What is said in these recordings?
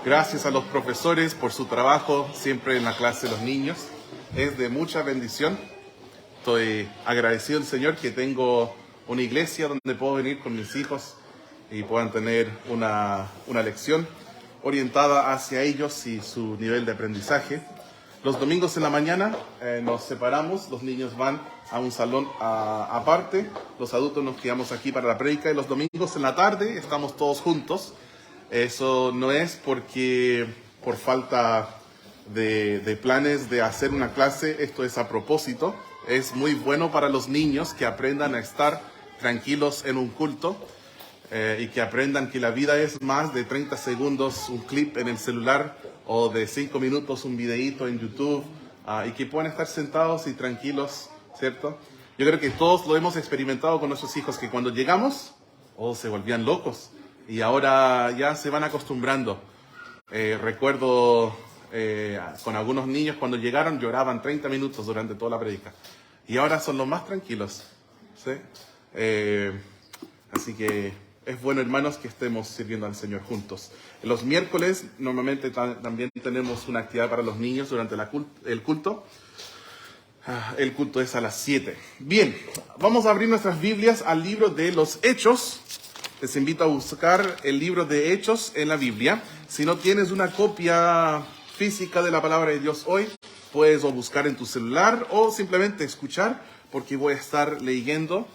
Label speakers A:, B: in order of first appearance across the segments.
A: Gracias a los profesores por su trabajo siempre en la clase de los niños. Es de mucha bendición. Estoy agradecido al Señor que tengo una iglesia donde puedo venir con mis hijos y puedan tener una lección orientada hacia ellos y su nivel de aprendizaje. Los domingos en la mañana nos separamos, los niños van a un salón aparte, los adultos nos quedamos aquí para la prédica y los domingos en la tarde estamos todos juntos. Eso no es porque por falta de planes de hacer una clase, esto es a propósito. Es muy bueno para los niños que aprendan a estar tranquilos en un culto y que aprendan que la vida es más de 30 segundos un clip en el celular o de 5 minutos un videíto en YouTube y que puedan estar sentados y tranquilos, ¿cierto? Yo creo que todos lo hemos experimentado con nuestros hijos, que cuando llegamos, se volvían locos y ahora ya se van acostumbrando. Recuerdo con algunos niños cuando llegaron lloraban 30 minutos durante toda la prédica y ahora son los más tranquilos, ¿sí? Así que es bueno, hermanos, que estemos sirviendo al Señor juntos. Los miércoles normalmente también tenemos una actividad para los niños durante el culto. El culto es a las 7. Bien, vamos a abrir nuestras Biblias al libro de los Hechos. Les invito a buscar el libro de Hechos en la Biblia. Si no tienes una copia física de la palabra de Dios hoy, puedes o buscar en tu celular o simplemente escuchar, porque voy a estar leyendo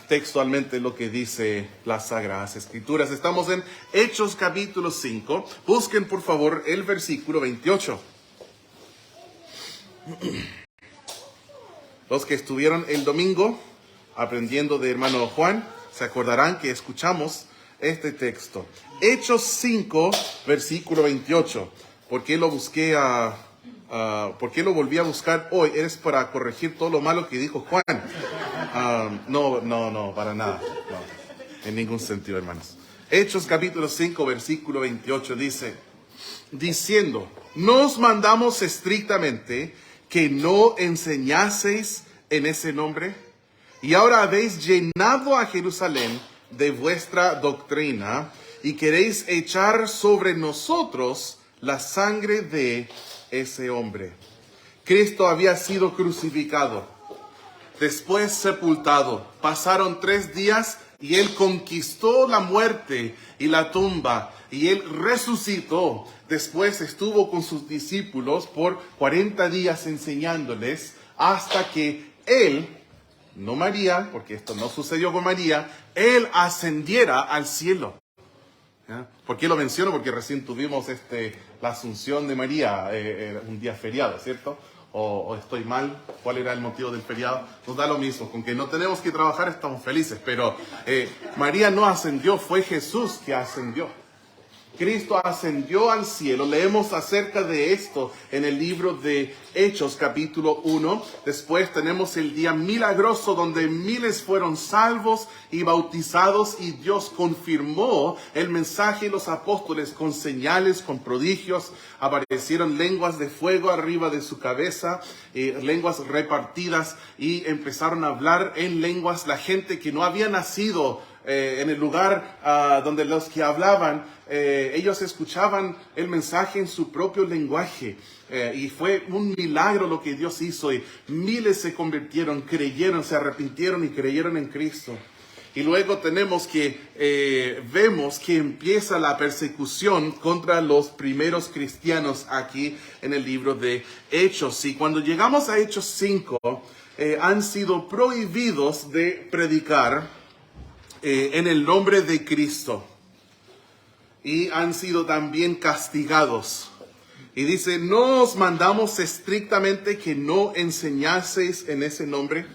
A: textualmente lo que dice las Sagradas Escrituras. Estamos en Hechos capítulo 5. Busquen por favor el versículo 28. Los que estuvieron el domingo aprendiendo de hermano Juan se acordarán que escuchamos este texto. Hechos 5, versículo 28. ¿Por qué lo busqué ¿por qué lo volví a buscar hoy? Es para corregir todo lo malo que dijo Juan. No, para nada. No, en ningún sentido, hermanos. Hechos capítulo 5, versículo 28 dice, diciendo, nos mandamos estrictamente que no enseñaseis en ese nombre, y ahora habéis llenado a Jerusalén de vuestra doctrina, y queréis echar sobre nosotros la sangre de ese hombre. Cristo había sido crucificado, después sepultado. Pasaron 3 días y Él conquistó la muerte y la tumba, y Él resucitó. Después estuvo con sus discípulos por 40 días enseñándoles, hasta que Él, no María, porque esto no sucedió con María, Él ascendiera al cielo. ¿Ya? ¿Por qué lo menciono? Porque recién tuvimos la Asunción de María, un día feriado, ¿cierto? O estoy mal, ¿cuál era el motivo del feriado? Nos da lo mismo, con que no tenemos que trabajar estamos felices, pero María no ascendió, fue Jesús que ascendió. Cristo ascendió al cielo. Leemos acerca de esto en el libro de Hechos capítulo 1. Después tenemos el día milagroso donde miles fueron salvos y bautizados, y Dios confirmó el mensaje de los apóstoles con señales, con prodigios. Aparecieron lenguas de fuego arriba de su cabeza, lenguas repartidas, y empezaron a hablar en lenguas la gente que no había nacido en el lugar donde los que hablaban, ellos escuchaban el mensaje en su propio lenguaje, y fue un milagro lo que Dios hizo, y miles se convirtieron, creyeron, se arrepintieron y creyeron en Cristo. Y luego vemos que empieza la persecución contra los primeros cristianos aquí en el libro de Hechos. Y cuando llegamos a Hechos 5, han sido prohibidos de predicar en el nombre de Cristo, y han sido también castigados. Y dice, no os mandamos estrictamente que no enseñaseis en ese nombre.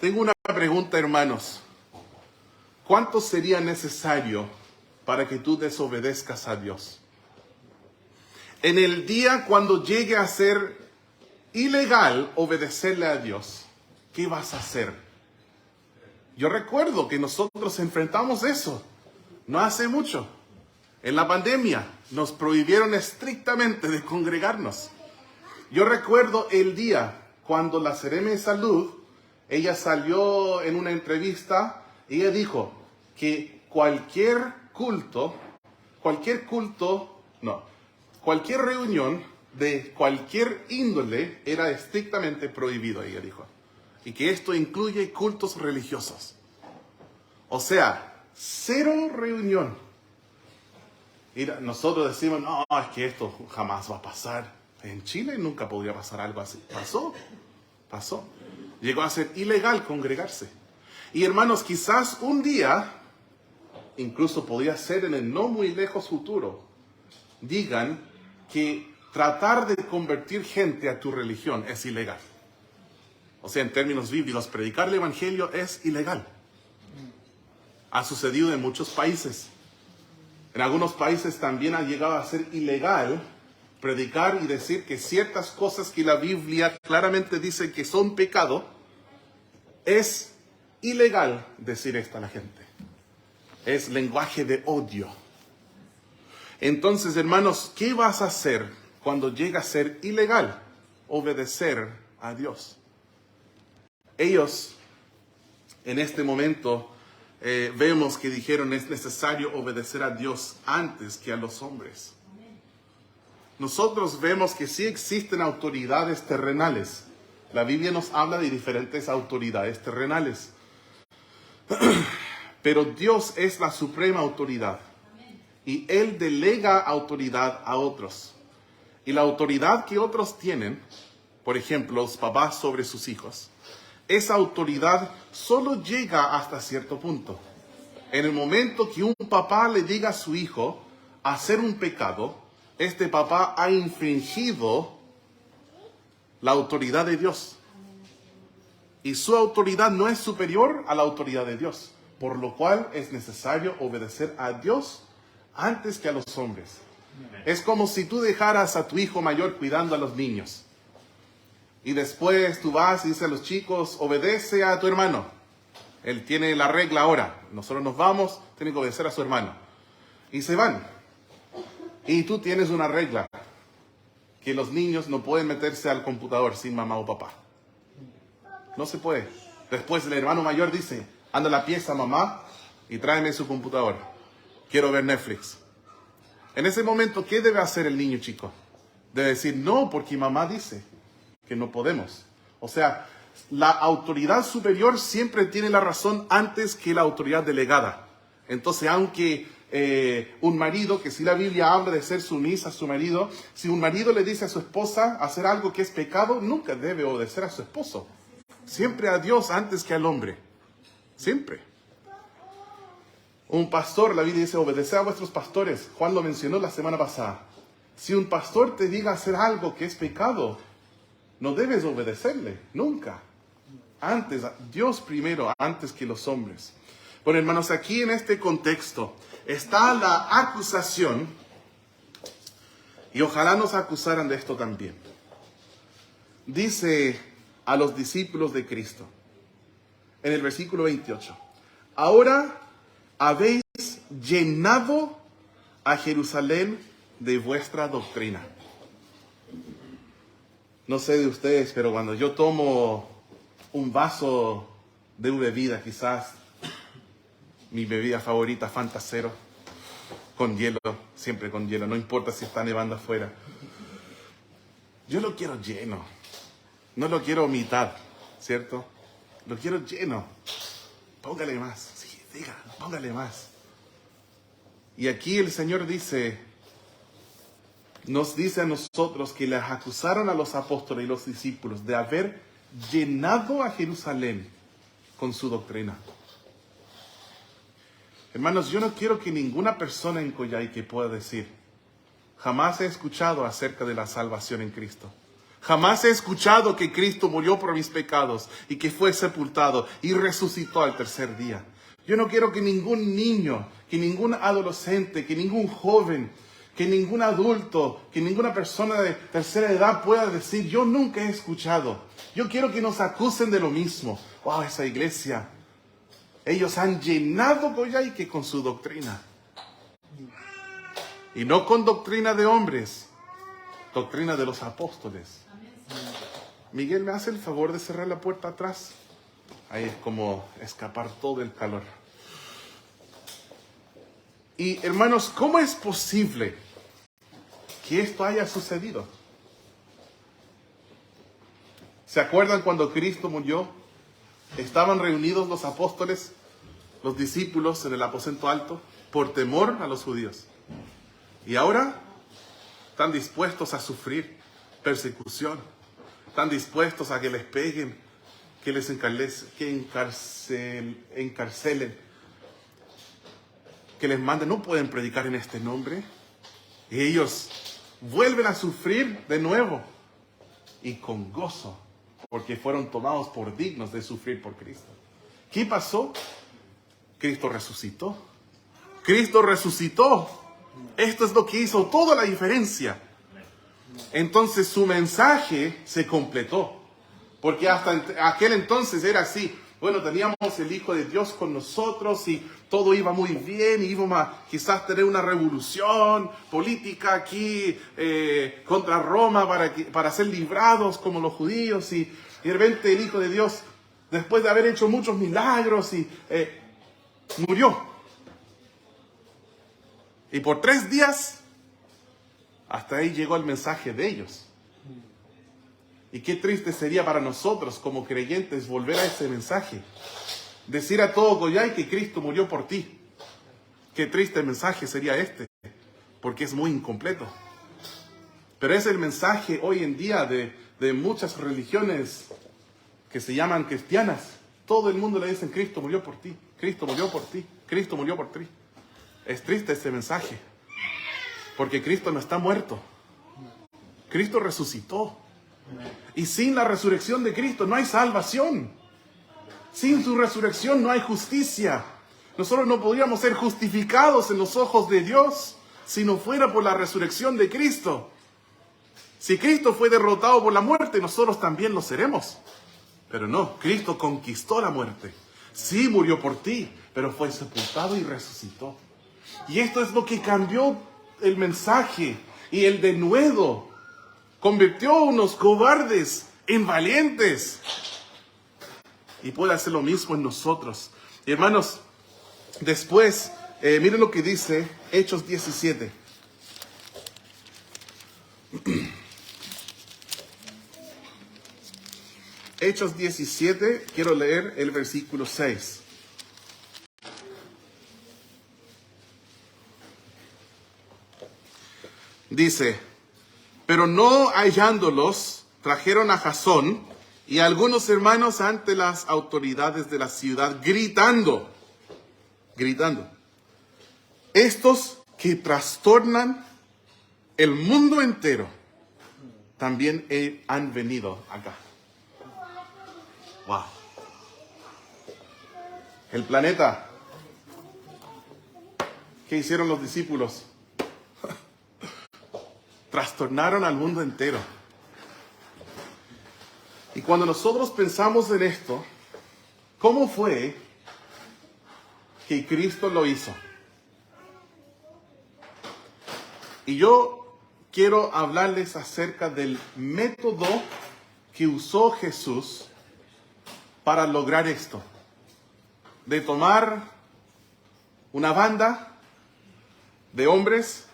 A: Tengo una pregunta, hermanos. ¿Cuánto sería necesario para que tú desobedezcas a Dios? En el día cuando llegue a ser ilegal obedecerle a Dios, ¿qué vas a hacer? Yo recuerdo que nosotros enfrentamos eso no hace mucho, en la pandemia. nos prohibieron estrictamente de congregarnos. Yo recuerdo el día cuando la Seremi de Salud, ella salió en una entrevista y ella dijo que cualquier reunión de cualquier índole era estrictamente prohibido, ella dijo. Y que esto incluye cultos religiosos. O sea, 0 reunión. Y nosotros decimos, no, es que esto jamás va a pasar. En Chile nunca podría pasar algo así. Pasó. Llegó a ser ilegal congregarse. Y hermanos, quizás un día, incluso podría ser en el no muy lejos futuro, digan que tratar de convertir gente a tu religión es ilegal. O sea, en términos bíblicos, predicar el evangelio es ilegal. Ha sucedido en muchos países. En algunos países también ha llegado a ser ilegal predicar y decir que ciertas cosas que la Biblia claramente dice que son pecado, es ilegal decir esto a la gente. Es lenguaje de odio. Entonces, hermanos, ¿qué vas a hacer cuando llega a ser ilegal obedecer a Dios? Ellos, en este momento, vemos que dijeron es necesario obedecer a Dios antes que a los hombres. Nosotros vemos que sí existen autoridades terrenales. La Biblia nos habla de diferentes autoridades terrenales. Pero Dios es la suprema autoridad. Y Él delega autoridad a otros. Y la autoridad que otros tienen, por ejemplo, los papás sobre sus hijos, esa autoridad solo llega hasta cierto punto. En el momento que un papá le diga a su hijo hacer un pecado, este papá ha infringido la autoridad de Dios. Y su autoridad no es superior a la autoridad de Dios. Por lo cual es necesario obedecer a Dios antes que a los hombres. Es como si tú dejaras a tu hijo mayor cuidando a los niños. Y después tú vas y dices a los chicos, obedece a tu hermano. Él tiene la regla ahora. Nosotros nos vamos, tienen que obedecer a su hermano. Y se van. Y tú tienes una regla. Que los niños no pueden meterse al computador sin mamá o papá. No se puede. Después el hermano mayor dice, anda a la pieza mamá y tráeme su computador. Quiero ver Netflix. En ese momento, ¿qué debe hacer el niño chico? Debe decir, no, porque mamá dice que no podemos. O sea, la autoridad superior siempre tiene la razón antes que la autoridad delegada. Entonces, aunque un marido, que si la Biblia habla de ser sumisa a su marido, si un marido le dice a su esposa hacer algo que es pecado, nunca debe obedecer a su esposo. Siempre a Dios antes que al hombre. Siempre. Un pastor, la Biblia dice, obedeced a vuestros pastores. Juan lo mencionó la semana pasada. Si un pastor te diga hacer algo que es pecado, no debes obedecerle, nunca. Antes, Dios primero, antes que los hombres. Bueno, hermanos, aquí en este contexto está la acusación, y ojalá nos acusaran de esto también. Dice a los discípulos de Cristo, en el versículo 28, ahora habéis llenado a Jerusalén de vuestra doctrina. No sé de ustedes, pero cuando yo tomo un vaso de una bebida, quizás mi bebida favorita, Fanta Cero, con hielo, siempre con hielo, no importa si está nevando afuera. Yo lo quiero lleno, no lo quiero mitad, ¿cierto? Lo quiero lleno. Póngale más, sí, diga, póngale más. Y aquí el Señor nos dice a nosotros que les acusaron a los apóstoles y los discípulos de haber llenado a Jerusalén con su doctrina. Hermanos, yo no quiero que ninguna persona en Coyhaique pueda decir, jamás he escuchado acerca de la salvación en Cristo. Jamás he escuchado que Cristo murió por mis pecados y que fue sepultado y resucitó al tercer día. Yo no quiero que ningún niño, que ningún adolescente, que ningún joven, que ningún adulto, que ninguna persona de tercera edad pueda decir, yo nunca he escuchado. Yo quiero que nos acusen de lo mismo. Wow, esa iglesia, ellos han llenado Coyhaique con su doctrina. Y no con doctrina de hombres, doctrina de los apóstoles. Miguel, ¿me hace el favor de cerrar la puerta atrás? Ahí es como escapar todo el calor. Y hermanos, ¿cómo es posible que esto haya sucedido? ¿Se acuerdan cuando Cristo murió? Estaban reunidos los apóstoles, los discípulos en el aposento alto, por temor a los judíos. Y ahora están dispuestos a sufrir persecución. Están dispuestos a que les peguen, que les encarcelen, que les manden. No pueden predicar en este nombre. Y ellos vuelven a sufrir de nuevo. Y con gozo, porque fueron tomados por dignos de sufrir por Cristo. ¿Qué pasó? Cristo resucitó. Cristo resucitó. Esto es lo que hizo toda la diferencia. Entonces su mensaje se completó. Porque hasta aquel entonces era así. Bueno, teníamos el Hijo de Dios con nosotros y todo iba muy bien. Y íbamos a quizás tener una revolución política aquí contra Roma para ser librados como los judíos. Y de repente el Hijo de Dios, después de haber hecho muchos milagros, murió. Y por 3 días, hasta ahí llegó el mensaje de ellos. Y qué triste sería para nosotros como creyentes volver a ese mensaje. Decir a todo Goyay que Cristo murió por ti. Qué triste mensaje sería este, porque es muy incompleto. Pero es el mensaje hoy en día de muchas religiones que se llaman cristianas. Todo el mundo le dicen: Cristo murió por ti, Cristo murió por ti, Cristo murió por ti. Es triste ese mensaje, porque Cristo no está muerto. Cristo resucitó. Y sin la resurrección de Cristo no hay salvación. Sin su resurrección no hay justicia. Nosotros no podríamos ser justificados en los ojos de Dios si no fuera por la resurrección de Cristo. Si Cristo fue derrotado por la muerte, nosotros también lo seremos. Pero no, Cristo conquistó la muerte. Sí murió por ti, pero fue sepultado y resucitó. Y esto es lo que cambió el mensaje y el denuedo. Convirtió a unos cobardes en valientes. Y puede hacer lo mismo en nosotros. Y hermanos, después, miren lo que dice Hechos 17. Hechos 17, quiero leer el versículo 6. Dice: pero no hallándolos, trajeron a Jasón y a algunos hermanos ante las autoridades de la ciudad, gritando, estos que trastornan el mundo entero, también han venido acá. Wow. El planeta. ¿Qué hicieron los discípulos? Trastornaron al mundo entero. Y cuando nosotros pensamos en esto, ¿cómo fue que Cristo lo hizo? Y yo quiero hablarles acerca del método que usó Jesús para lograr esto. De tomar una banda de hombres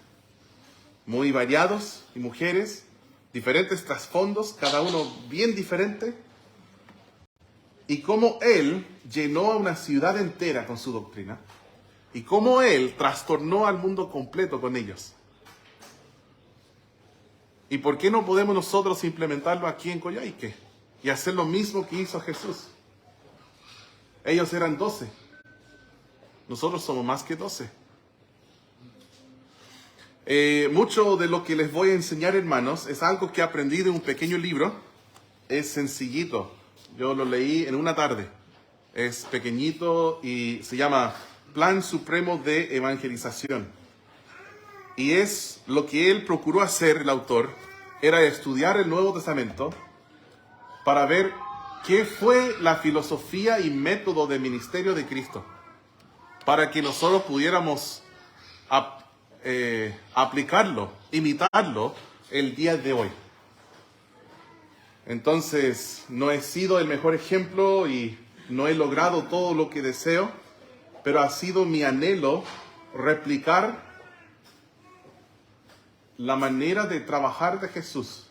A: muy variados y mujeres, diferentes trasfondos, cada uno bien diferente, y cómo Él llenó a una ciudad entera con su doctrina, y cómo Él trastornó al mundo completo con ellos. ¿Y por qué no podemos nosotros implementarlo aquí en Coyhaique y hacer lo mismo que hizo Jesús? Ellos eran 12, nosotros somos más que 12. Mucho de lo que les voy a enseñar, hermanos, es algo que aprendí de un pequeño libro. Es sencillito. Yo lo leí en una tarde. Es pequeñito y se llama Plan Supremo de Evangelización. Y es lo que él procuró hacer, el autor, era estudiar el Nuevo Testamento para ver qué fue la filosofía y método de ministerio de Cristo, para que nosotros pudiéramos aplicarlo, imitarlo el día de hoy. Entonces, no he sido el mejor ejemplo y no he logrado todo lo que deseo, pero ha sido mi anhelo replicar la manera de trabajar de Jesús.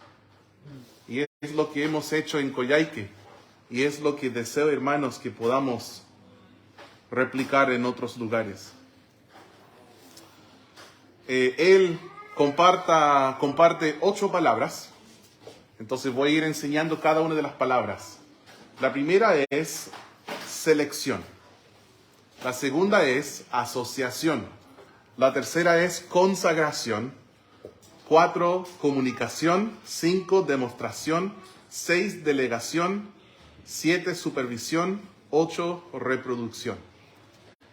A: Y es lo que hemos hecho en Coyhaique. Y es lo que deseo, hermanos, que podamos replicar en otros lugares. Él comparte 8 palabras. Entonces voy a ir enseñando cada una de las palabras. La primera es selección. La segunda es asociación. La tercera es consagración. 4, comunicación. 5, demostración. 6, delegación. 7, supervisión. 8, reproducción.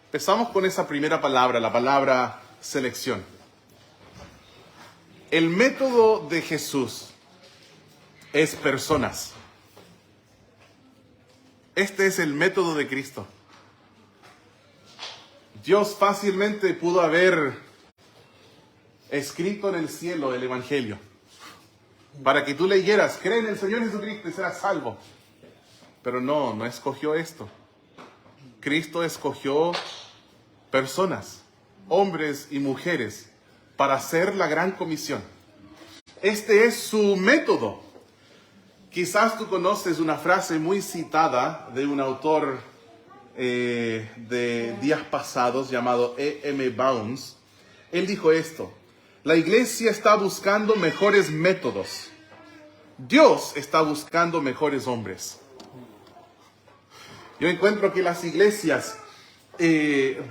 A: Empezamos con esa primera palabra, la palabra selección. El método de Jesús es personas. Este es el método de Cristo. Dios fácilmente pudo haber escrito en el cielo el Evangelio para que tú leyeras, cree en el Señor Jesucristo y serás salvo. Pero no escogió esto. Cristo escogió personas, hombres y mujeres, para hacer la gran comisión. Este es su método. Quizás tú conoces una frase muy citada de un autor de días pasados llamado E.M. Bounds. Él dijo esto: la iglesia está buscando mejores métodos. Dios está buscando mejores hombres. Yo encuentro que las iglesias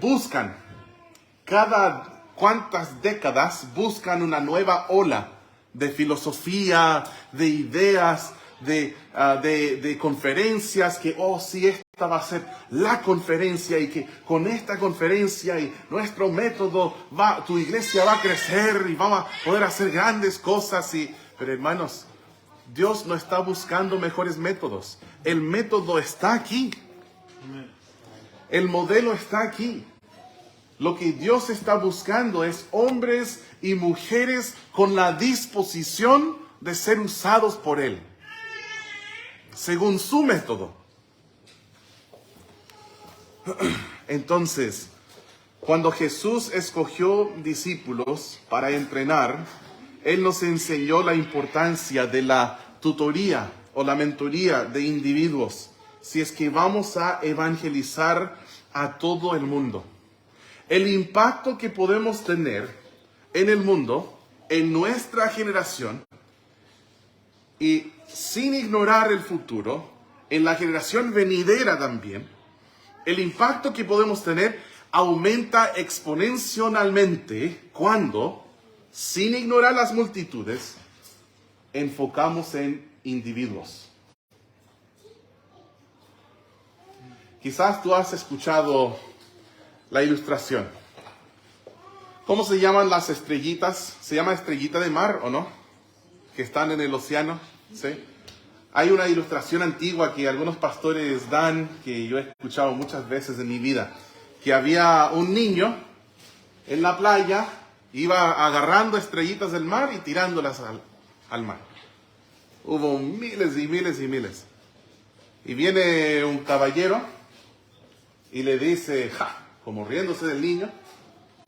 A: buscan, cada cuantas décadas, buscan una nueva ola de filosofía, de ideas, de conferencias, que, sí, esta va a ser la conferencia y que con esta conferencia y nuestro método, tu iglesia va a crecer y vamos a poder hacer grandes cosas. Pero hermanos, Dios no está buscando mejores métodos. El método está aquí. El modelo está aquí. Lo que Dios está buscando es hombres y mujeres con la disposición de ser usados por Él, según su método. Entonces, cuando Jesús escogió discípulos para entrenar, Él nos enseñó la importancia de la tutoría o la mentoría de individuos, si es que vamos a evangelizar a todo el mundo. El impacto que podemos tener en el mundo, en nuestra generación, y sin ignorar el futuro, en la generación venidera también, el impacto que podemos tener aumenta exponencialmente cuando, sin ignorar las multitudes, enfocamos en individuos. Quizás tú has escuchado la ilustración. ¿Cómo se llaman las estrellitas? ¿Se llama estrellita de mar o no? Que están en el océano. ¿Sí? Hay una ilustración antigua que algunos pastores dan, que yo he escuchado muchas veces en mi vida, que había un niño en la playa, iba agarrando estrellitas del mar y tirándolas al mar. Hubo miles y miles y miles. Y viene un caballero y le dice, como riéndose del niño,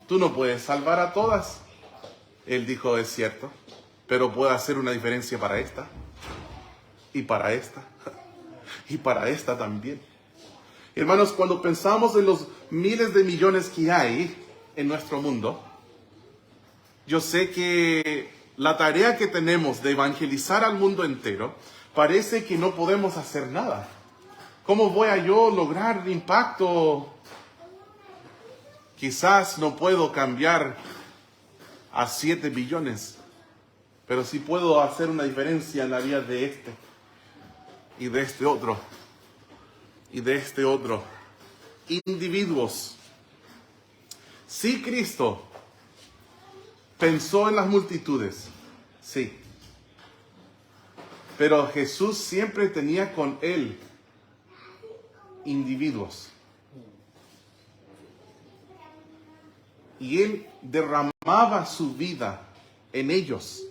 A: tú no puedes salvar a todas. Él dijo, es cierto, pero puedo hacer una diferencia para esta, y para esta, y para esta también. Hermanos, cuando pensamos en los miles de millones que hay en nuestro mundo, yo sé que la tarea que tenemos de evangelizar al mundo entero, parece que no podemos hacer nada. ¿Cómo voy a yo lograr impacto? Quizás no puedo cambiar a 7 billones, pero sí puedo hacer una diferencia en la vida de este, y de este otro, y de este otro. Individuos. Sí, Cristo pensó en las multitudes, sí. Pero Jesús siempre tenía con Él individuos. Y Él derramaba derramaba su vida en ellos,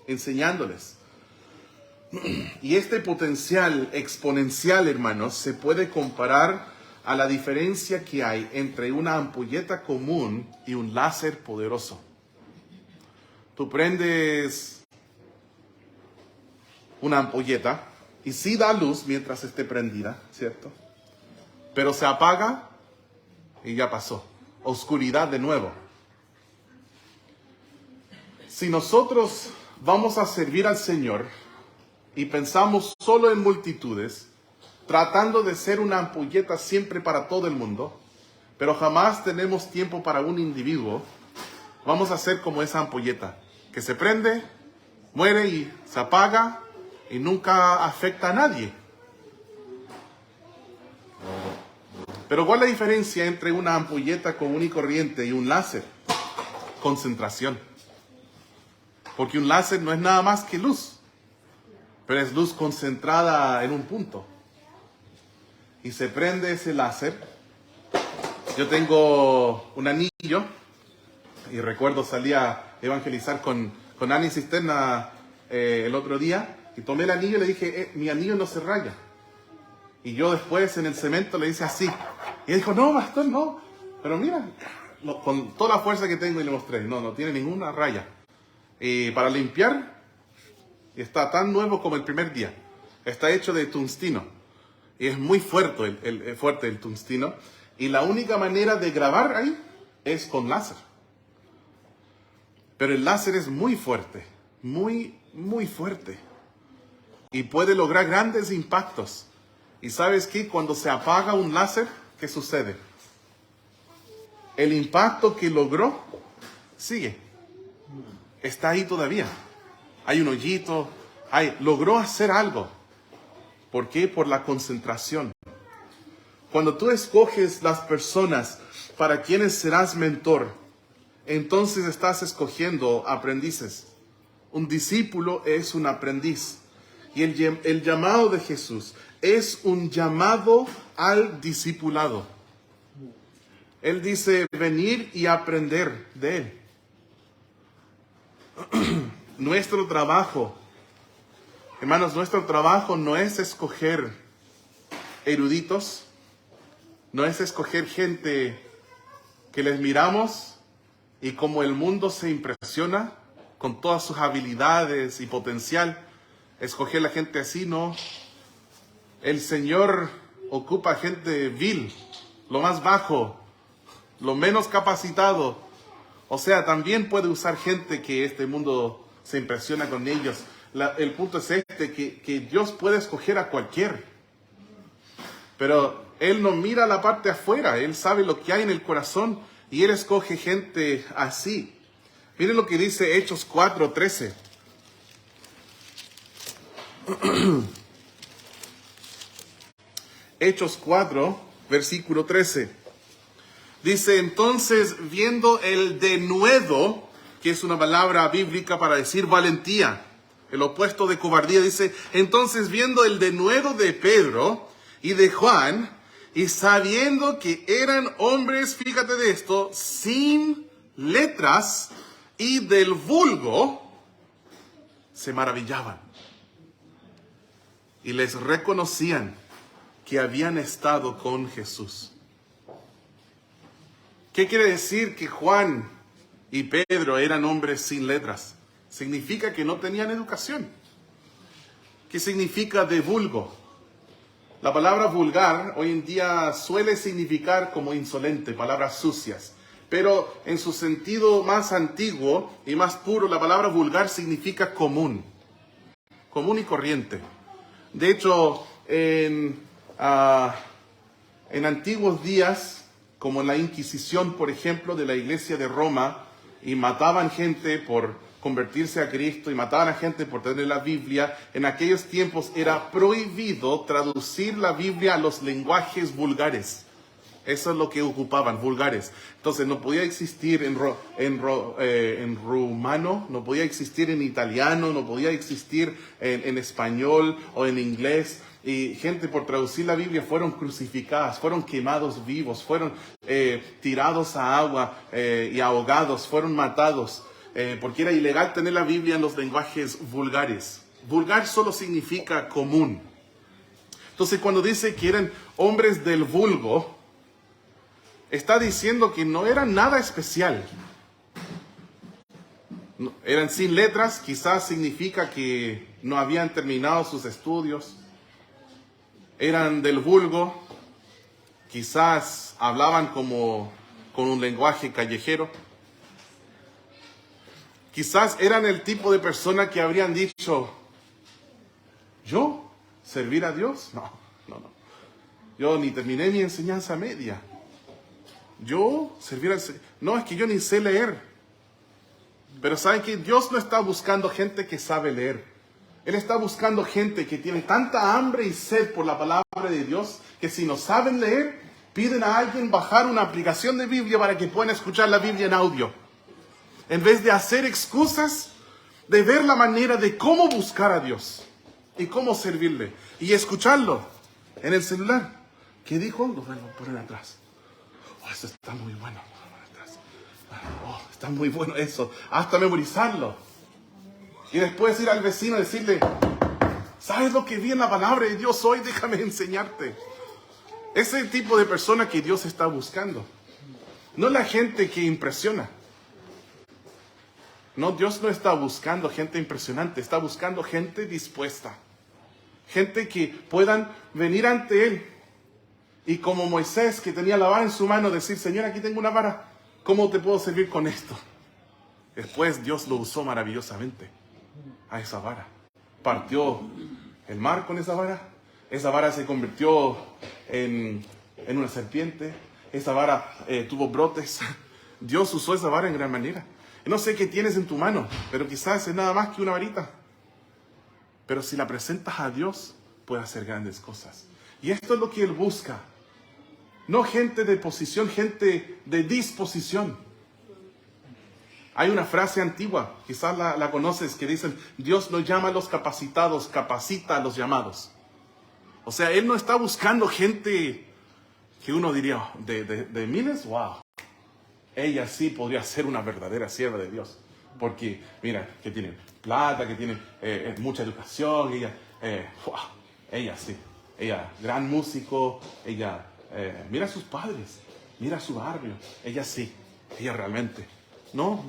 A: enseñándoles. Y este potencial exponencial, hermanos, se puede comparar a la diferencia que hay entre una ampolleta común y un láser poderoso. Tú prendes una ampolleta y sí da luz mientras esté prendida, ¿cierto? Pero se apaga y ya pasó. Oscuridad de nuevo. Si nosotros vamos a servir al Señor y pensamos solo en multitudes, tratando de ser una ampolleta siempre para todo el mundo, pero jamás tenemos tiempo para un individuo, vamos a ser como esa ampolleta, que se prende, muere y se apaga y nunca afecta a nadie. Pero ¿cuál es la diferencia entre una ampolleta común y corriente y un láser? Concentración. Porque un láser no es nada más que luz, pero es luz concentrada en un punto. Y se prende ese láser. Yo tengo un anillo y recuerdo salí a evangelizar con Ani Cisterna el otro día y tomé el anillo y le dije, mi anillo no se raya. Y yo después en el cemento le hice así. Y él dijo, no, pastor, no. Pero mira, con toda la fuerza que tengo y le mostré, no tiene ninguna raya. Y para limpiar, está tan nuevo como el primer día. Está hecho de tungsteno. Y es muy fuerte el tungsteno. Y la única manera de grabar ahí es con láser. Pero el láser es muy fuerte. Muy, muy fuerte. Y puede lograr grandes impactos. ¿Y sabes qué? Cuando se apaga un láser, ¿qué sucede? El impacto que logró sigue. Está ahí todavía. Hay un hoyito. Logró hacer algo. ¿Por qué? Por la concentración. Cuando tú escoges las personas para quienes serás mentor, entonces estás escogiendo aprendices. Un discípulo es un aprendiz. Y el llamado de Jesús es un llamado al discipulado. Él dice, venir y aprender de Él. Nuestro trabajo, hermanos, nuestro trabajo no es escoger eruditos, no es escoger gente que les miramos y como el mundo se impresiona con todas sus habilidades y potencial, escoger la gente así, no. El Señor ocupa gente vil, lo más bajo, lo menos capacitado. O sea, también puede usar gente que este mundo se impresiona con ellos. El punto es que Dios puede escoger a cualquiera. Pero Él no mira la parte afuera, Él sabe lo que hay en el corazón y Él escoge gente así. Miren lo que dice Hechos 4:13. Hechos 4, versículo 13. Dice, entonces, viendo el denuedo, que es una palabra bíblica para decir valentía, el opuesto de cobardía, dice, entonces viendo el denuedo de Pedro y de Juan, y sabiendo que eran hombres, fíjate de esto, sin letras y del vulgo, se maravillaban. Y les reconocían que habían estado con Jesús. ¿Qué quiere decir que Juan y Pedro eran hombres sin letras? Significa que no tenían educación. ¿Qué significa de vulgo? La palabra vulgar hoy en día suele significar como insolente, palabras sucias. Pero en su sentido más antiguo y más puro, la palabra vulgar significa común. Común y corriente. De hecho, en antiguos días, como en la Inquisición, por ejemplo, de la Iglesia de Roma, y mataban gente por convertirse a Cristo y mataban a gente por tener la Biblia, en aquellos tiempos era prohibido traducir la Biblia a los lenguajes vulgares. Eso es lo que ocupaban, vulgares. Entonces no podía existir en rumano, no podía existir en italiano, no podía existir en español o en inglés. y gente por traducir la Biblia fueron crucificadas, fueron quemados vivos, fueron tirados a agua y ahogados, fueron matados, porque era ilegal tener la Biblia en los lenguajes vulgares. Vulgar solo significa común. Entonces cuando dice que eran hombres del vulgo, está diciendo que no eran nada especial. No, eran sin letras, quizás significa que no habían terminado sus estudios. Eran del vulgo, quizás hablaban como con un lenguaje callejero. Quizás eran el tipo de persona que habrían dicho, ¿yo? ¿Servir a Dios? No. Yo ni terminé mi enseñanza media. ¿Yo? ¿Servir al Señor? No, es que yo ni sé leer. Pero ¿saben qué? Dios no está buscando gente que sabe leer. Él está buscando gente que tiene tanta hambre y sed por la palabra de Dios que si no saben leer, piden a alguien bajar una aplicación de Biblia para que puedan escuchar la Biblia en audio. En vez de hacer excusas, de ver la manera de cómo buscar a Dios y cómo servirle y escucharlo en el celular. ¿Qué dijo? Lo vuelvo a poner atrás. Oh, eso está muy bueno. Oh, está muy bueno eso. Hasta memorizarlo. Y después ir al vecino y decirle, ¿sabes lo que vi en la palabra de Dios hoy? Déjame enseñarte. Ese tipo de persona que Dios está buscando. No la gente que impresiona. No, Dios no está buscando gente impresionante. Está buscando gente dispuesta. Gente que puedan venir ante Él. Y como Moisés, que tenía la vara en su mano, decir, Señor, aquí tengo una vara. ¿Cómo te puedo servir con esto? Después Dios lo usó maravillosamente a esa vara. Partió el mar con esa vara. Esa vara se convirtió en una serpiente. Esa vara tuvo brotes. Dios usó esa vara en gran manera. No sé qué tienes en tu mano, pero quizás es nada más que una varita. Pero si la presentas a Dios, puede hacer grandes cosas. Y esto es lo que Él busca. No gente de posición, gente de disposición. Hay una frase antigua, quizás la conoces, que dicen, Dios no llama a los capacitados, capacita a los llamados. O sea, Él no está buscando gente que uno diría, de miles, wow. Ella sí podría ser una verdadera sierva de Dios. Porque, mira, que tiene plata, que tiene mucha educación, wow, ella sí. Ella, gran músico, ella, mira a sus padres, mira a su barrio. Ella sí, ella realmente. No,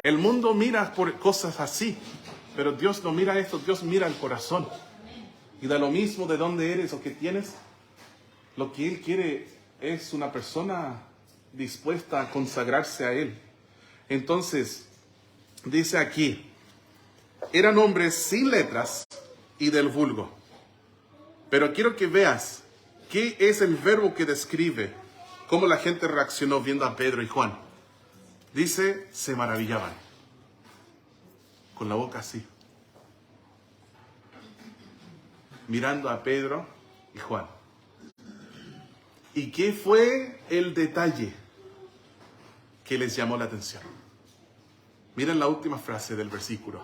A: el mundo mira por cosas así, pero Dios no mira esto, Dios mira el corazón. Y da lo mismo de dónde eres o qué tienes, lo que Él quiere es una persona dispuesta a consagrarse a Él. Entonces, dice aquí, eran hombres sin letras y del vulgo. Pero quiero que veas qué es el verbo que describe cómo la gente reaccionó viendo a Pedro y Juan. Dice, se maravillaban. Con la boca así. Mirando a Pedro y Juan. ¿Y qué fue el detalle que les llamó la atención? Miren la última frase del versículo.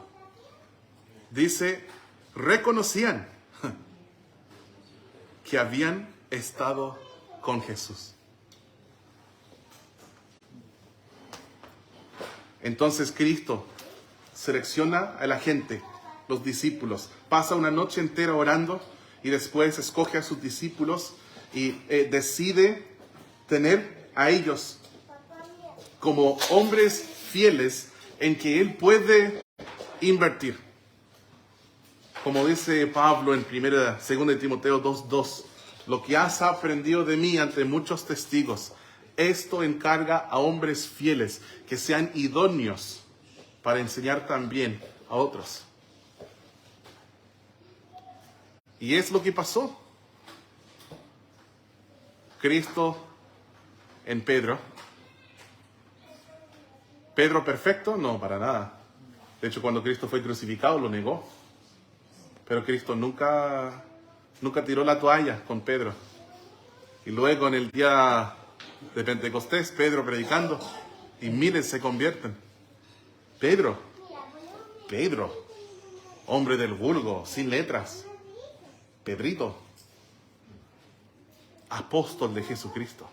A: Dice, reconocían que habían estado con Jesús. Entonces Cristo selecciona a la gente, los discípulos, pasa una noche entera orando y después escoge a sus discípulos y decide tener a ellos como hombres fieles en que Él puede invertir. Como dice Pablo en 2 Timoteo 2:2, lo que has aprendido de mí ante muchos testigos, esto encarga a hombres fieles que sean idóneos para enseñar también a otros. Y es lo que pasó. Cristo en Pedro. ¿Pedro perfecto? No, para nada. De hecho, cuando Cristo fue crucificado, lo negó. Pero Cristo nunca tiró la toalla con Pedro. Y luego en el día de Pentecostés, Pedro predicando, y miles se convierten. Pedro, hombre del vulgo, sin letras. Pedrito, apóstol de Jesucristo.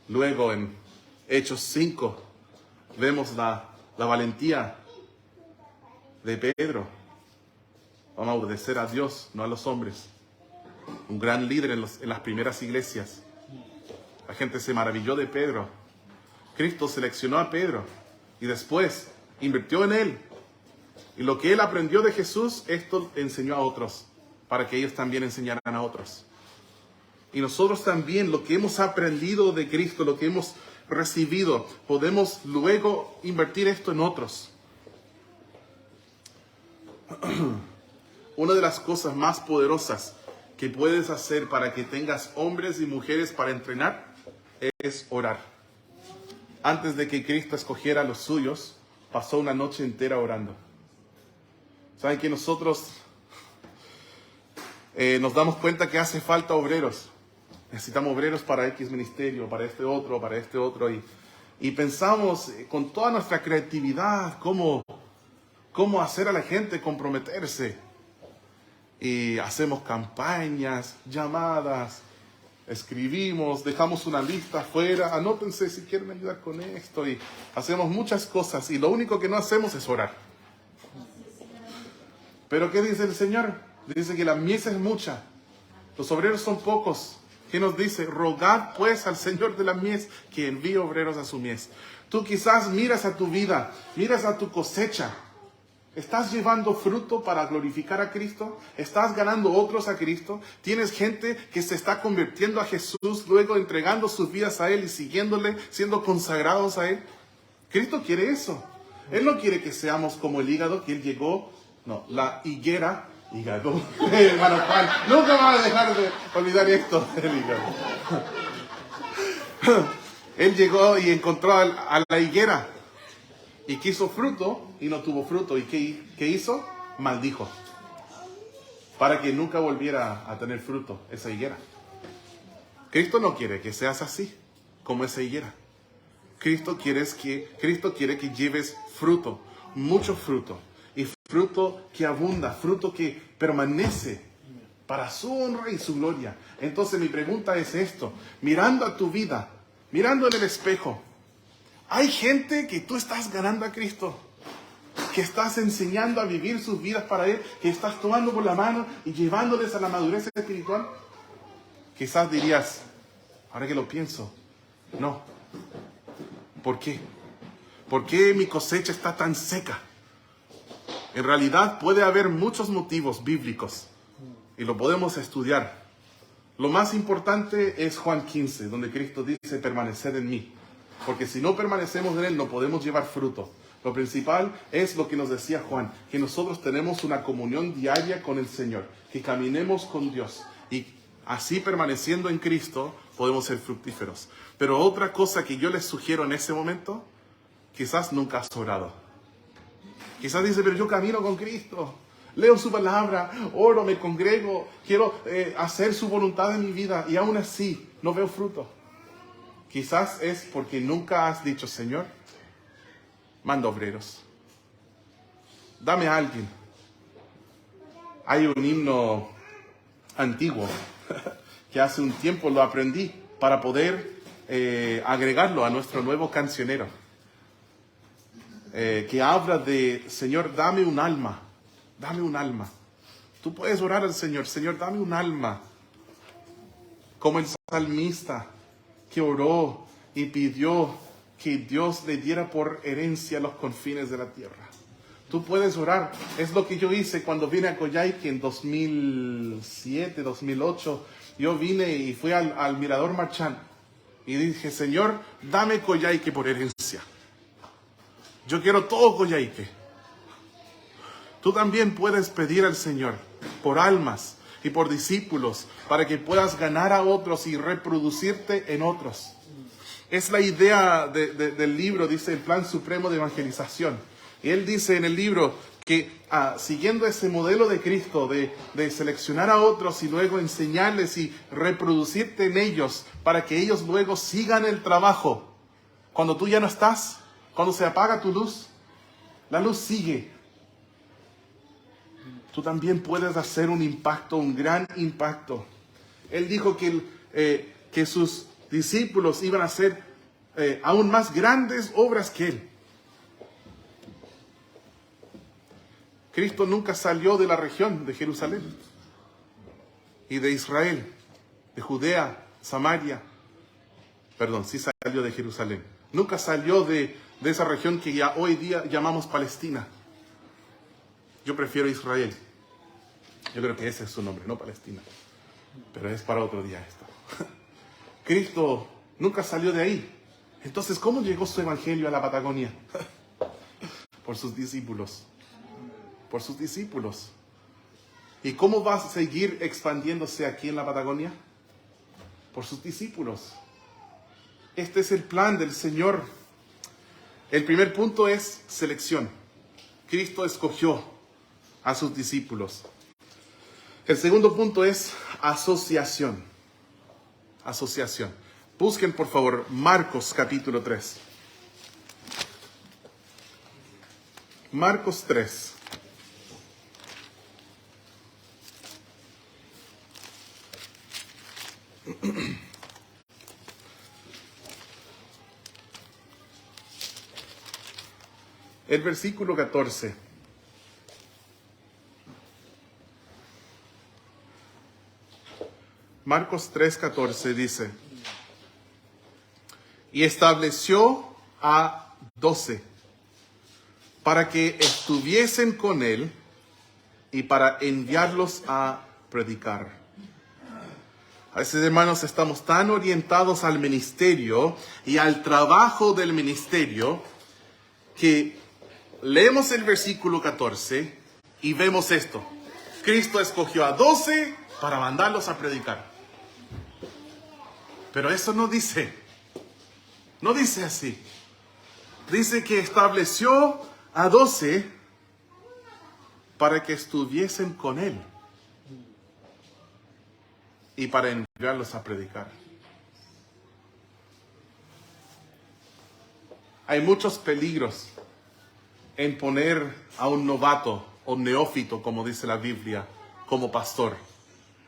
A: Luego en Hechos 5 vemos la valentía de Pedro. Vamos a obedecer a Dios, no a los hombres. Un gran líder en las primeras iglesias. La gente se maravilló de Pedro. Cristo seleccionó a Pedro y después invirtió en él. Y lo que él aprendió de Jesús, esto enseñó a otros, para que ellos también enseñaran a otros. Y nosotros también, lo que hemos aprendido de Cristo, lo que hemos recibido, podemos luego invertir esto en otros. Una de las cosas más poderosas que puedes hacer para que tengas hombres y mujeres para entrenar es orar. Antes de que Cristo escogiera a los suyos, pasó una noche entera orando. ¿Saben que nosotros nos damos cuenta que hace falta obreros? Necesitamos obreros para X ministerio, para este otro. Y pensamos con toda nuestra creatividad cómo hacer a la gente comprometerse. Y hacemos campañas, llamadas, escribimos, dejamos una lista afuera, anótense si quieren ayudar con esto. Y hacemos muchas cosas y lo único que no hacemos es orar. Pero ¿qué dice el Señor? Dice que la mies es mucha, los obreros son pocos. ¿Qué nos dice? Rogad pues al Señor de la mies que envíe obreros a su mies. Tú quizás miras a tu vida, miras a tu cosecha. ¿Estás llevando fruto para glorificar a Cristo? ¿Estás ganando otros a Cristo? ¿Tienes gente que se está convirtiendo a Jesús, luego entregando sus vidas a Él y siguiéndole, siendo consagrados a Él? Cristo quiere eso. Él no quiere que seamos como el hígado, que Él llegó, no, la higuera, hígado, hermano Juan, nunca me van a dejar de olvidar esto, el hígado. Él llegó y encontró a la higuera y quiso fruto y no tuvo fruto. ¿Y qué hizo? Maldijo, para que nunca volviera a tener fruto esa higuera. Cristo no quiere que seas así, como esa higuera. Cristo quiere que lleves fruto, mucho fruto. Y fruto que abunda, fruto que permanece para su honra y su gloria. Entonces mi pregunta es esto. Mirando a tu vida, mirando en el espejo, ¿hay gente que tú estás ganando a Cristo? ¿Que estás enseñando a vivir sus vidas para Él? ¿Que estás tomando por la mano y llevándoles a la madurez espiritual? Quizás dirías, ahora que lo pienso, no. ¿Por qué? ¿Por qué mi cosecha está tan seca? En realidad puede haber muchos motivos bíblicos y lo podemos estudiar. Lo más importante es Juan 15, donde Cristo dice, permaneced en mí. Porque si no permanecemos en Él, no podemos llevar fruto. Lo principal es lo que nos decía Juan, que nosotros tenemos una comunión diaria con el Señor, que caminemos con Dios. Y así permaneciendo en Cristo, podemos ser fructíferos. Pero otra cosa que yo les sugiero en ese momento, quizás nunca has orado. Quizás dice, pero yo camino con Cristo, leo su palabra, oro, me congrego, quiero hacer su voluntad en mi vida y aún así no veo fruto. Quizás es porque nunca has dicho, Señor, manda obreros. Dame a alguien. Hay un himno antiguo que hace un tiempo lo aprendí para poder agregarlo a nuestro nuevo cancionero. Que habla de, Señor, dame un alma, dame un alma. Tú puedes orar al Señor, Señor, dame un alma. Como el salmista que oró y pidió que Dios le diera por herencia los confines de la tierra. Tú puedes orar. Es lo que yo hice cuando vine a Coyhaique en 2007, 2008. Yo vine y fui al Mirador Marchand y dije, Señor, dame Coyhaique por herencia. Yo quiero todo Coyhaique. Tú también puedes pedir al Señor por almas y por discípulos para que puedas ganar a otros y reproducirte en otros. Es la idea del libro, dice el Plan Supremo de Evangelización. Y él dice en el libro que siguiendo ese modelo de Cristo, de seleccionar a otros y luego enseñarles y reproducirte en ellos para que ellos luego sigan el trabajo. Cuando tú ya no estás, cuando se apaga tu luz, la luz sigue. tú también puedes hacer un impacto, un gran impacto. Él dijo que sus discípulos iban a hacer aún más grandes obras que Él. Cristo nunca salió de la región de Jerusalén y de Israel, de Judea, Samaria. Perdón, sí salió de Jerusalén. Nunca salió de esa región que ya hoy día llamamos Palestina. Yo prefiero Israel. Yo creo que ese es su nombre, no Palestina. Pero es para otro día esto. Cristo nunca salió de ahí. Entonces, ¿cómo llegó su evangelio a la Patagonia? Por sus discípulos. Por sus discípulos. ¿Y cómo va a seguir expandiéndose aquí en la Patagonia? Por sus discípulos. Este es el plan del Señor. El primer punto es selección. Cristo escogió a sus discípulos. El segundo punto es asociación. Asociación. Busquen por favor Marcos capítulo 3. Marcos 3. El versículo 14. Marcos 3:14 dice: y estableció a 12 para que estuviesen con él y para enviarlos a predicar. A veces, hermanos, estamos tan orientados al ministerio y al trabajo del ministerio que leemos el versículo 14 y vemos esto. Cristo escogió a 12 para mandarlos a predicar. Pero eso no dice así. Dice que estableció a 12 para que estuviesen con él y para enviarlos a predicar. Hay muchos peligros en poner a un novato o neófito, como dice la Biblia, como pastor.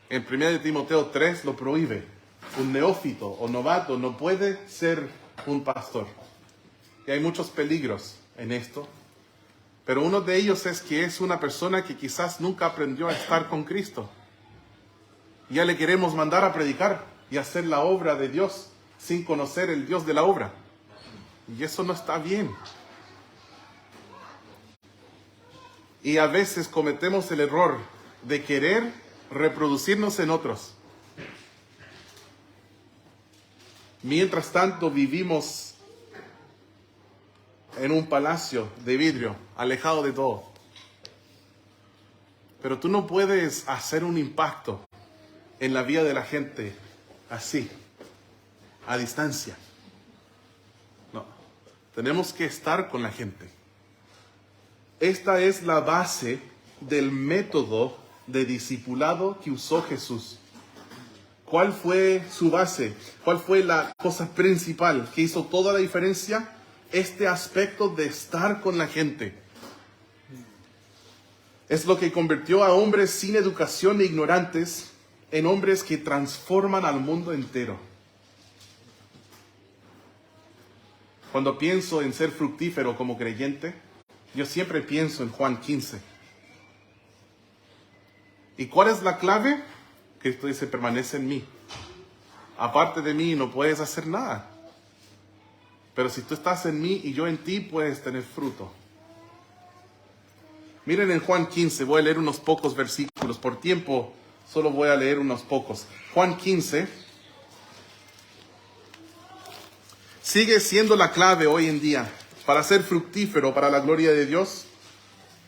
A: En 1 Timoteo 3 lo prohíbe. Un neófito o novato no puede ser un pastor. Y hay muchos peligros en esto. Pero uno de ellos es que es una persona que quizás nunca aprendió a estar con Cristo. Ya le queremos mandar a predicar y hacer la obra de Dios sin conocer el Dios de la obra. Y eso no está bien. Y a veces cometemos el error de querer reproducirnos en otros. Mientras tanto vivimos en un palacio de vidrio, alejado de todo. Pero tú no puedes hacer un impacto en la vida de la gente así, a distancia. No, tenemos que estar con la gente. Esta es la base del método de discipulado que usó Jesús. ¿Cuál fue su base? ¿Cuál fue la cosa principal que hizo toda la diferencia? Este aspecto de estar con la gente. Es lo que convirtió a hombres sin educación e ignorantes en hombres que transforman al mundo entero. Cuando pienso en ser fructífero como creyente, yo siempre pienso en Juan 15. ¿Y cuál es la clave? Cristo dice, permanece en mí. Aparte de mí no puedes hacer nada. Pero si tú estás en mí y yo en ti, puedes tener fruto. Miren en Juan 15, voy a leer unos pocos versículos. Por tiempo, solo voy a leer unos pocos. Juan 15 sigue siendo la clave hoy en día para ser fructífero para la gloria de Dios.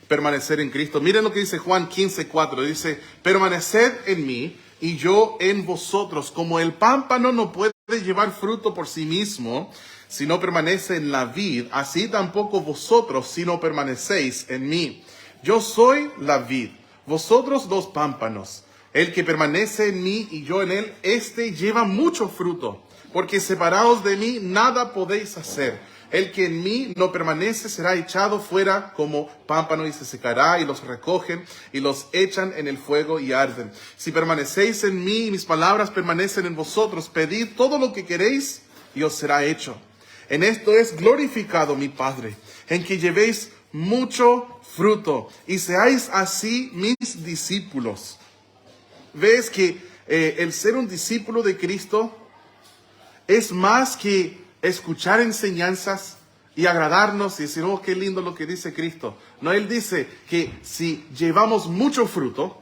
A: Permanecer en Cristo. Miren lo que dice Juan 15:4. Dice, permaneced en mí y yo en vosotros. Como el pámpano no puede llevar fruto por sí mismo, si no permanece en la vid, así tampoco vosotros, si no permanecéis en mí. Yo soy la vid, vosotros los pámpanos. El que permanece en mí y yo en él, este lleva mucho fruto, porque separados de mí nada podéis hacer. El que en mí no permanece será echado fuera como pámpano y se secará, y los recogen y los echan en el fuego y arden. Si permanecéis en mí y mis palabras permanecen en vosotros, pedid todo lo que queréis y os será hecho. En esto es glorificado mi Padre, en que llevéis mucho fruto y seáis así mis discípulos. ¿Ves que el ser un discípulo de Cristo es más que escuchar enseñanzas y agradarnos y decir, oh, qué lindo lo que dice Cristo? No, Él dice que si llevamos mucho fruto,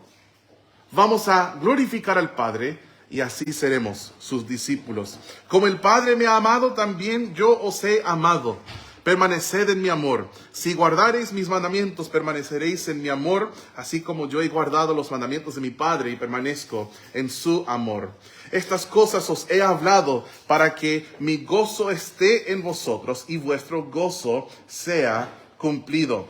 A: vamos a glorificar al Padre y así seremos sus discípulos. Como el Padre me ha amado, también yo os he amado. Permaneced en mi amor. Si guardareis mis mandamientos, permaneceréis en mi amor, así como yo he guardado los mandamientos de mi Padre y permanezco en su amor. Estas cosas os he hablado para que mi gozo esté en vosotros y vuestro gozo sea cumplido.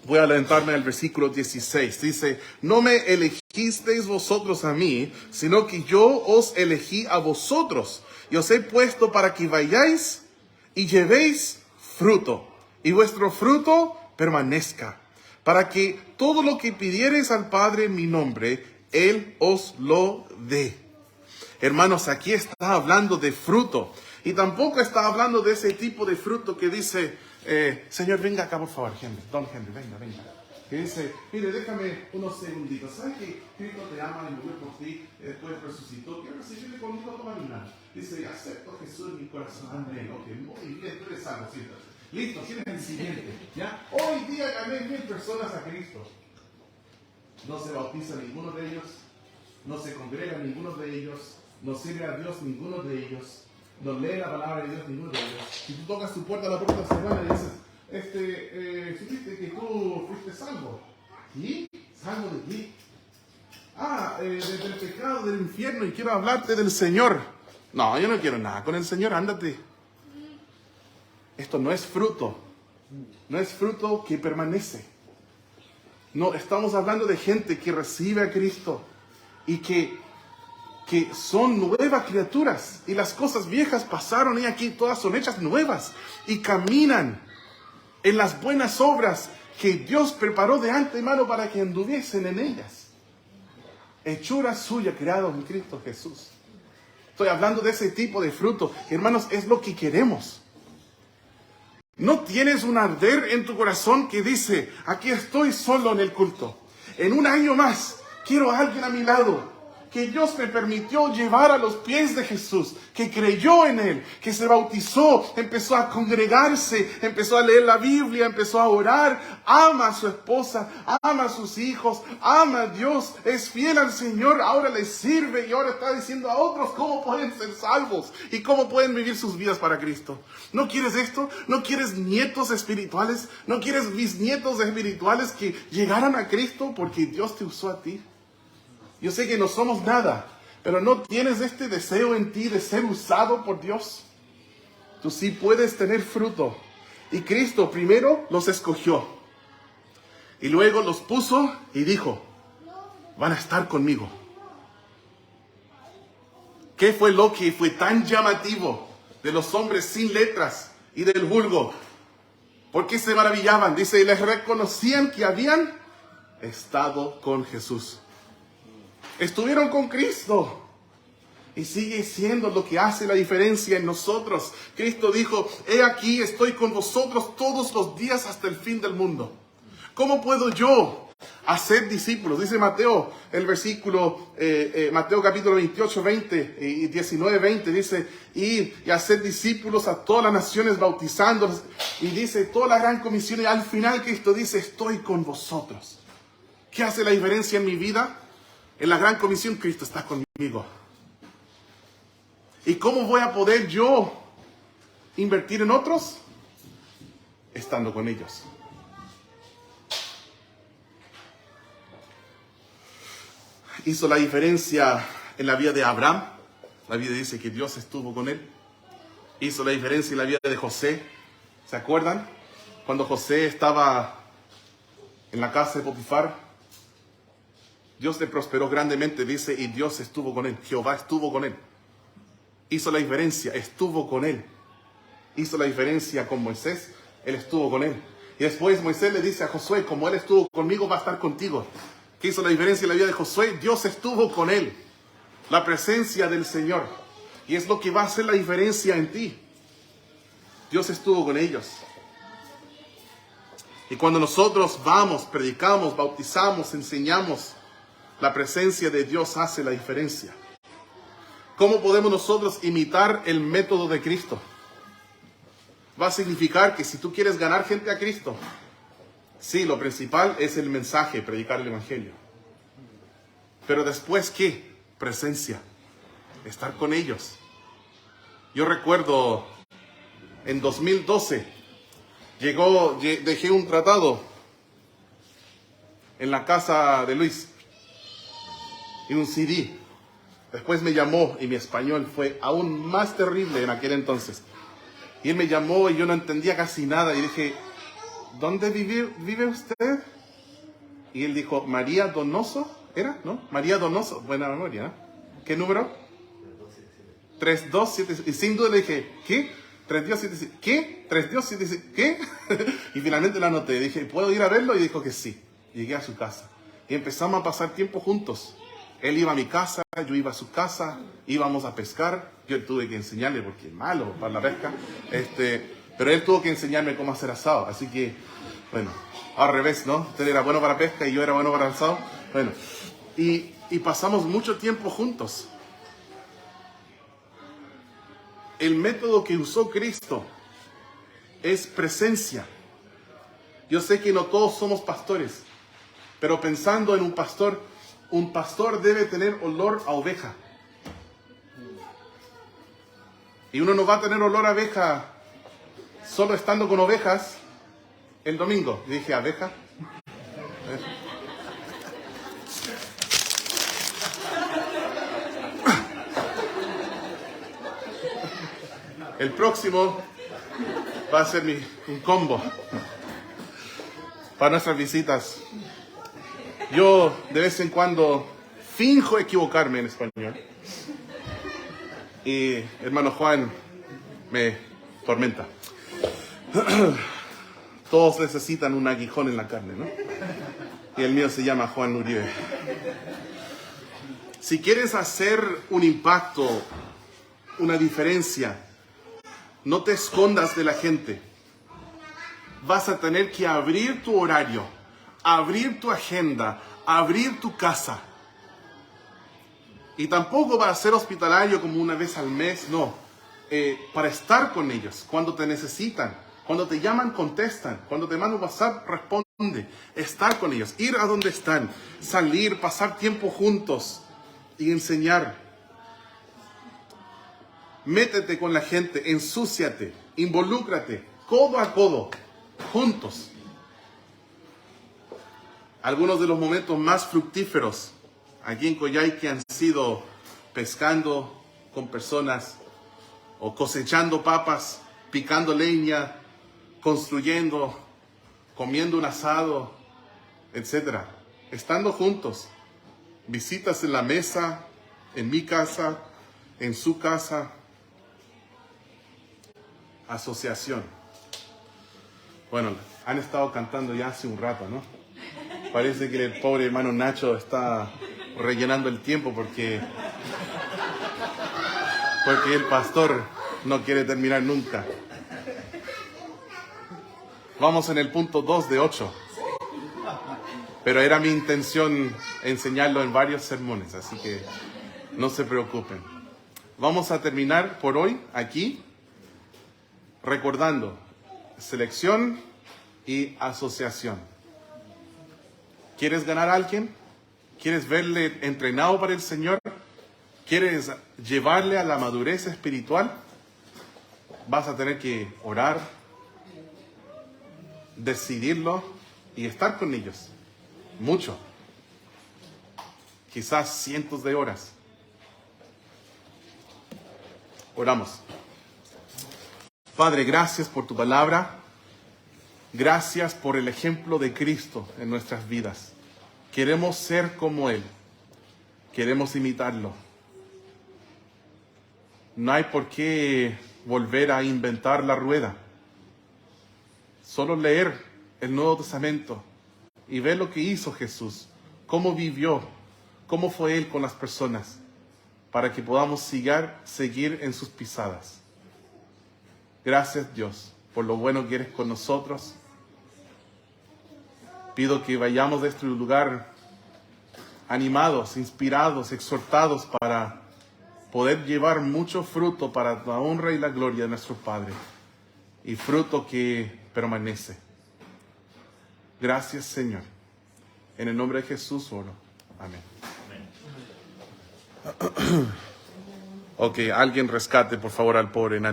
A: Voy a adelantarme al versículo 16. Dice, no me elegisteis vosotros a mí, sino que yo os elegí a vosotros. Y os he puesto para que vayáis y llevéis fruto, y vuestro fruto permanezca, para que todo lo que pidiereis al Padre en mi nombre, Él os lo dé. Hermanos, aquí está hablando de fruto, y tampoco está hablando de ese tipo de fruto que dice, Señor, venga acá por favor, Henry, Don Henry, venga. Que dice, mire, déjame unos segunditos. ¿Sabes que Cristo te ama y murió por ti, después resucitó? Quiero recibirle conmigo a tomar una. Dice, acepto a Jesús en mi corazón. Amén. Ok, muy bien, tú eres salvo, siéntate. Listo, ¿quién es el siguiente? ¿Ya? Hoy día gané 1000 personas a Cristo. No se bautiza ninguno de ellos, no se congrega ninguno de ellos, no sirve a Dios ninguno de ellos, no lee la palabra de Dios ninguno de ellos. Si tú tocas tu puerta la próxima semana y dices, supiste que tú fuiste salvo. ¿Y? ¿Salvo de qué? Del pecado, del infierno, y quiero hablarte del Señor. No, yo no quiero nada con el Señor, ándate. Esto no es fruto. No es fruto que permanece. No, estamos hablando de gente que recibe a Cristo y que son nuevas criaturas. Y las cosas viejas pasaron y aquí todas son hechas nuevas. Y caminan en las buenas obras que Dios preparó de antemano para que anduviesen en ellas. Hechura suya creados en Cristo Jesús. Estoy hablando de ese tipo de fruto. Hermanos, es lo que queremos. ¿No tienes un arder en tu corazón que dice, aquí estoy solo en el culto? En un año más, quiero a alguien a mi lado, que Dios me permitió llevar a los pies de Jesús, que creyó en Él, que se bautizó, empezó a congregarse, empezó a leer la Biblia, empezó a orar, ama a su esposa, ama a sus hijos, ama a Dios, es fiel al Señor, ahora le sirve y ahora está diciendo a otros cómo pueden ser salvos y cómo pueden vivir sus vidas para Cristo. ¿No quieres esto? ¿No quieres nietos espirituales? ¿No quieres bisnietos espirituales que llegaran a Cristo porque Dios te usó a ti? Yo sé que no somos nada, pero ¿no tienes este deseo en ti de ser usado por Dios? Tú sí puedes tener fruto. Y Cristo primero los escogió. Y luego los puso y dijo, van a estar conmigo. ¿Qué fue lo que fue tan llamativo de los hombres sin letras y del vulgo? ¿Por qué se maravillaban? Dice, y les reconocían que habían estado con Jesús. Estuvieron con Cristo. Y sigue siendo lo que hace la diferencia en nosotros. Cristo dijo, he aquí, estoy con vosotros todos los días hasta el fin del mundo. ¿Cómo puedo yo hacer discípulos? Dice Mateo, el versículo, Mateo capítulo 28, 20 y 19, 20, dice, ir y hacer discípulos a todas las naciones bautizándolos. Y dice, toda la gran comisión. Y al final Cristo dice, estoy con vosotros. ¿Qué hace la diferencia en mi vida? En la gran comisión Cristo está conmigo. ¿Y cómo voy a poder yo invertir en otros? Estando con ellos. Hizo la diferencia en la vida de Abraham. La Biblia dice que Dios estuvo con él. Hizo la diferencia en la vida de José. ¿Se acuerdan? Cuando José estaba en la casa de Potifar, Dios le prosperó grandemente, dice, y Dios estuvo con él. Jehová estuvo con él. Hizo la diferencia, estuvo con él. hizo la diferencia con Moisés, Él estuvo con él. Y después Moisés le dice a Josué, como Él estuvo conmigo, va a estar contigo. ¿Qué hizo la diferencia en la vida de Josué? Dios estuvo con él. La presencia del Señor. Y es lo que va a hacer la diferencia en ti. Dios estuvo con ellos. Y cuando nosotros vamos, predicamos, bautizamos, enseñamos, la presencia de Dios hace la diferencia. ¿Cómo podemos nosotros imitar el método de Cristo? Va a significar que si tú quieres ganar gente a Cristo, sí, lo principal es el mensaje, predicar el Evangelio. Pero después, ¿qué? Presencia. Estar con ellos. Yo recuerdo en 2012, dejé un tratado en la casa de Luis y un CD. Después me llamó y mi español fue aún más terrible en aquel entonces. Y él me llamó y yo no entendía casi nada y dije, ¿dónde vive usted? Y él dijo, María Donoso, ¿era? ¿No? María Donoso, buena memoria, ¿no? ¿Qué número? 3277. Y sin duda le dije, ¿qué? 3277. ¿Qué? 3277. ¿Qué? Y finalmente lo anoté. Dije, ¿puedo ir a verlo? Y dijo que sí. Llegué a su casa. Y empezamos a pasar tiempo juntos. Él iba a mi casa, yo iba a su casa, íbamos a pescar. Yo tuve que enseñarle porque es malo para la pesca. Pero él tuvo que enseñarme cómo hacer asado. Así que, bueno, al revés, ¿no? Usted era bueno para pesca y yo era bueno para asado. Bueno, y pasamos mucho tiempo juntos. El método que usó Cristo es presencia. Yo sé que no todos somos pastores, pero pensando en un pastor debe tener olor a oveja. Y uno no va a tener olor a oveja solo estando con ovejas el domingo. Y dije, ¿abeja? El próximo va a ser un combo para nuestras visitas. Yo de vez en cuando finjo equivocarme en español. Y hermano Juan me tormenta. Todos necesitan un aguijón en la carne, ¿no? Y el mío se llama Juan Uribe. Si quieres hacer un impacto, una diferencia, no te escondas de la gente. Vas a tener que abrir tu horario, abrir tu agenda, abrir tu casa. Y tampoco para ser hospitalario como una vez al mes, no. Para estar con ellos, cuando te necesitan, cuando te llaman, contestan, cuando te mandan WhatsApp, responde. Estar con ellos, ir a donde están, salir, pasar tiempo juntos y enseñar. Métete con la gente, ensúciate, involúcrate, codo a codo, juntos. Algunos de los momentos más fructíferos aquí en Coyhaique han sido pescando con personas o cosechando papas, picando leña, construyendo, comiendo un asado, etc. Estando juntos, visitas en la mesa, en mi casa, en su casa. Asociación. Bueno, han estado cantando ya hace un rato, ¿no? Parece que el pobre hermano Nacho está rellenando el tiempo porque el pastor no quiere terminar nunca. Vamos en el punto 2 de 8. Pero era mi intención enseñarlo en varios sermones, así que no se preocupen. Vamos a terminar por hoy aquí recordando selección y asociación. ¿Quieres ganar a alguien? ¿Quieres verle entrenado para el Señor? ¿Quieres llevarle a la madurez espiritual? Vas a tener que orar, decidirlo y estar con ellos. Mucho. Quizás cientos de horas. Oramos. Padre, gracias por tu palabra. Gracias por el ejemplo de Cristo en nuestras vidas. Queremos ser como Él. Queremos imitarlo. No hay por qué volver a inventar la rueda. Solo leer el Nuevo Testamento y ver lo que hizo Jesús, cómo vivió, cómo fue Él con las personas, para que podamos seguir en sus pisadas. Gracias, Dios, por lo bueno que eres con nosotros. Pido que vayamos de este lugar animados, inspirados, exhortados para poder llevar mucho fruto para la honra y la gloria de nuestro Padre, y fruto que permanece. Gracias, Señor. En el nombre de Jesús oro. Amén. Ok, alguien rescate por favor al pobre Nacho.